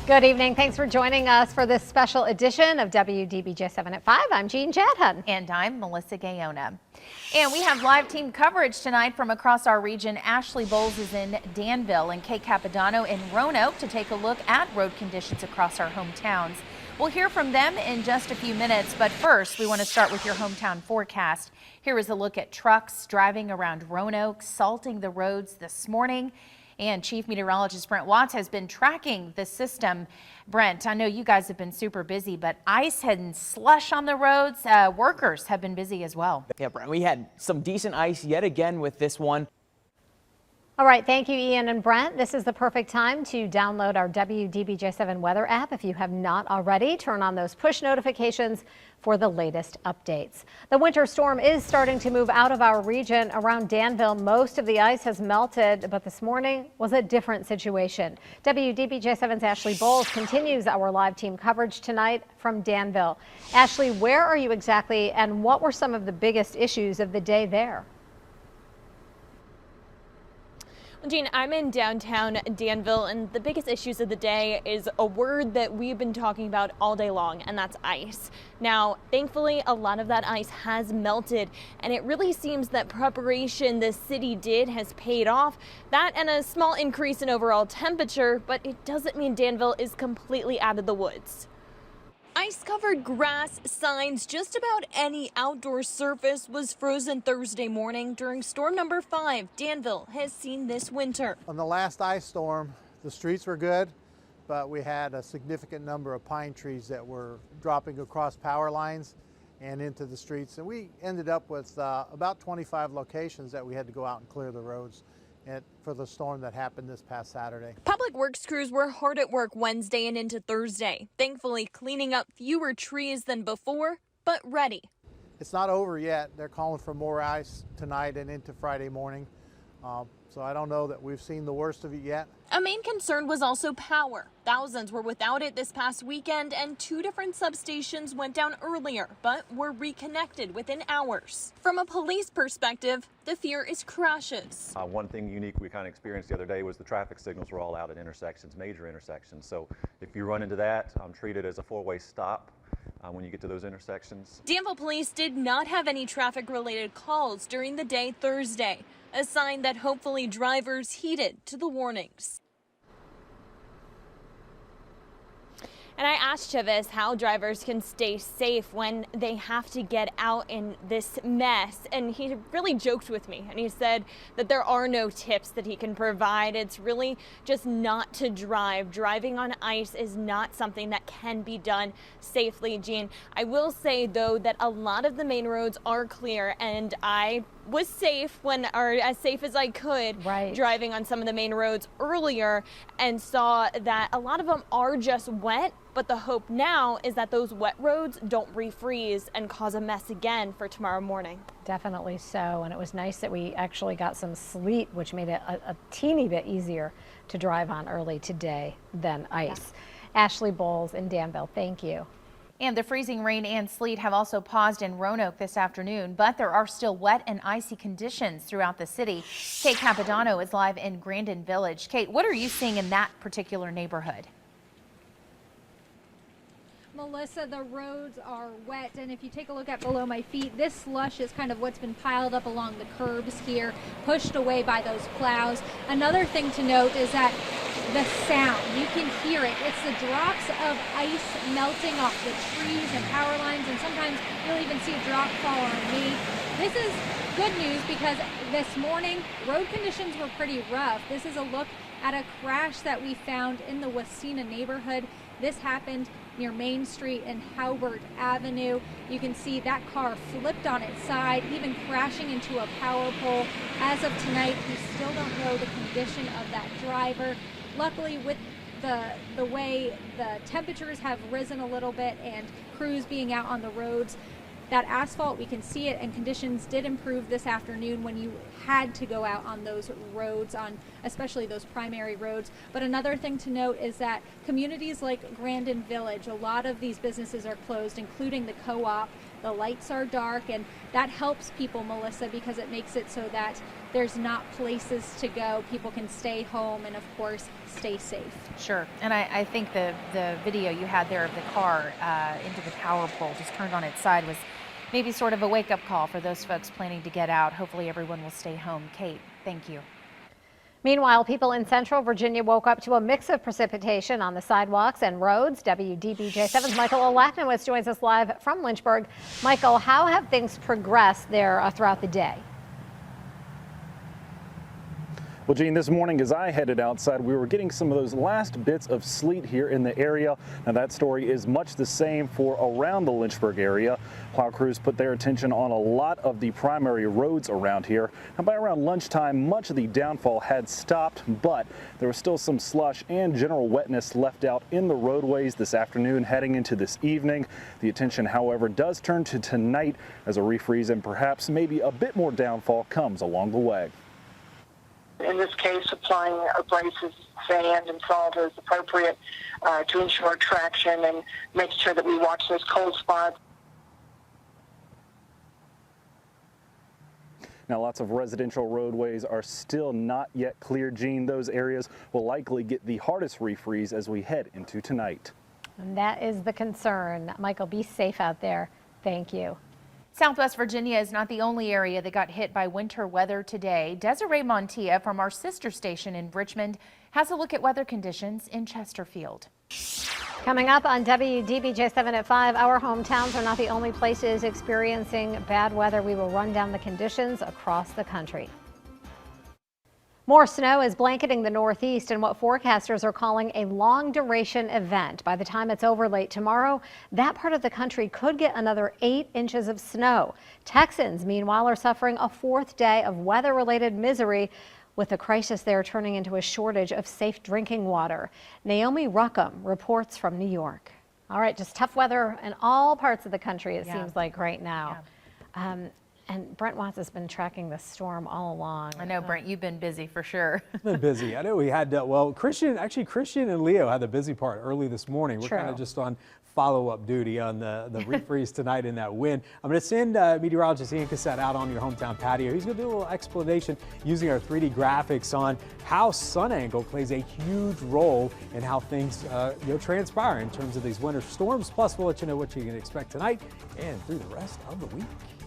Good evening. Thanks for joining us for this special edition of WDBJ 7 at 5. I'm Jean Jadhun. And I'm Melissa Gayona. And we have live team coverage tonight from across our region. Ashley Bowles is in Danville and Kate Capodanno in Roanoke to take a look at road conditions across our hometowns. We'll hear from them in just a few minutes, but first we want to start with your hometown forecast. Here is a look at trucks driving around Roanoke, salting the roads this morning. And Chief Meteorologist Brent Watts has been tracking the system. Brent, I know you guys have been super busy, but ice and slush on the roads, workers have been busy as well. Yeah, Brent, we had some decent ice yet again with this one. All right, thank you, Ian and Brent. This is the perfect time to download our WDBJ7 weather app. If you have not already, turn on those push notifications for the latest updates. The winter storm is starting to move out of our region. Around Danville, most of the ice has melted, but this morning was a different situation. WDBJ7's Ashley Bowles continues our live team coverage tonight from Danville. Ashley, where are you exactly, and what were some of the biggest issues of the day there? Jean, I'm in downtown Danville, and the biggest issues of the day is a word that we've been talking about all day long, and that's ice. Now, thankfully, a lot of that ice has melted, and it really seems that preparation the city did has paid off. That and a small increase in overall temperature, but it doesn't mean Danville is completely out of the woods. Ice-covered grass, signs, just about any outdoor surface was frozen Thursday morning during storm number 5 Danville has seen this winter. On the last ice storm, the streets were good, but we had a significant number of pine trees that were dropping across power lines and into the streets. And we ended up with about 25 locations that we had to go out and clear the roads for the storm that happened this past Saturday. Public works crews were hard at work Wednesday and into Thursday, thankfully cleaning up fewer trees than before, but ready. It's not over yet. They're calling for more ice tonight and into Friday morning. So I don't know that we've seen the worst of it yet. A main concern was also power. Thousands were without it this past weekend, and 2 different substations went down earlier, but were reconnected within hours. From a police perspective, the fear is crashes. One thing unique we kind of experienced the other day was the traffic signals were all out at intersections, major intersections. So if you run into that, treat it as a 4-way stop when you get to those intersections. Danville police did not have any traffic-related calls during the day Thursday, a sign that hopefully drivers heeded to the warnings. And I asked Chavez how drivers can stay safe when they have to get out in this mess. And he really joked with me, and he said that there are no tips that he can provide. It's really just not to drive. Driving on ice is not something that can be done safely, Jean. I will say, though, that a lot of the main roads are clear, and I was safe or as safe as I could driving on some of the main roads earlier, and saw that a lot of them are just wet. But the hope now is that those wet roads don't refreeze and cause a mess again for tomorrow morning. Definitely so. And it was nice that we actually got some sleet, which made it a teeny bit easier to drive on early today than ice. Yeah. Ashley Bowles in Danville, thank you. And the freezing rain and sleet have also paused in Roanoke this afternoon, but there are still wet and icy conditions throughout the city. Kate Capodanno is live in Grandin Village. Kate, what are you seeing in that particular neighborhood? Melissa, the roads are wet, and if you take a look at below my feet, this slush is kind of what's been piled up along the curbs here, pushed away by those plows. Another thing to note is that the sound, you can hear it. It's the drops of ice melting off the trees and power lines, and sometimes you'll even see a drop fall on me. This is good news because this morning road conditions were pretty rough. This is a look at a crash that we found in the Wasena neighborhood. This happened near Main Street and Howard Avenue. You can see that car flipped on its side, even crashing into a power pole. As of tonight, we still don't know the condition of that driver. Luckily, with the way the temperatures have risen a little bit and crews being out on the roads, that asphalt, we can see it, and conditions did improve this afternoon when you had to go out on those roads, on especially those primary roads. But another thing to note is that communities like Grandin Village, a lot of these businesses are closed, including the co-op. the lights are dark, and that helps people, Melissa, because it makes it so that there's not places to go. People can stay home and, of course, stay safe. Sure. And I think the video you had there of the car into the power pole just turned on its side was maybe sort of a wake-up call for those folks planning to get out. Hopefully everyone will stay home. Kate, thank you. Meanwhile, people in central Virginia woke up to a mix of precipitation on the sidewalks and roads. WDBJ7's Michael Olaknowitz joins us live from Lynchburg. Michael, how have things progressed there throughout the day? Well, Gene, this morning as I headed outside, we were getting some of those last bits of sleet here in the area. Now, that story is much the same for around the Lynchburg area. Plow crews put their attention on a lot of the primary roads around here. And by around lunchtime, much of the downfall had stopped, but there was still some slush and general wetness left out in the roadways this afternoon heading into this evening. The attention, however, does turn to tonight as a refreeze and perhaps maybe a bit more downfall comes along the way. In this case, applying abrasive sand and salt is appropriate to ensure traction and make sure that we watch those cold spots. Now, lots of residential roadways are still not yet cleared, Gene. Those areas will likely get the hardest refreeze as we head into tonight. And that is the concern. Michael, be safe out there. Thank you. Southwest Virginia is not the only area that got hit by winter weather today. Desiree Montilla from our sister station in Richmond has a look at weather conditions in Chesterfield. Coming up on WDBJ7 at 5, our hometowns are not the only places experiencing bad weather. We will run down the conditions across the country. More snow is blanketing the Northeast in what forecasters are calling a long-duration event. By the time it's over late tomorrow, that part of the country could get another 8 inches of snow. Texans, meanwhile, are suffering a 4th day of weather-related misery, with the crisis there turning into a shortage of safe drinking water. Naomi Ruckham reports from New York. All right, just tough weather in all parts of the country, it seems like right now. And Brent Watts has been tracking the storm all along. I know, Brent, you've been busy for sure. Been busy. I know we had, well, Christian and Leo had the busy part early this morning. We're kind of just on follow-up duty on the refreeze tonight in that wind. I'm going to send meteorologist Ian Cassette out on your hometown patio. He's going to do a little explanation using our 3D graphics on how sun angle plays a huge role in how things transpire in terms of these winter storms. Plus, we'll let you know what you can expect tonight and through the rest of the week.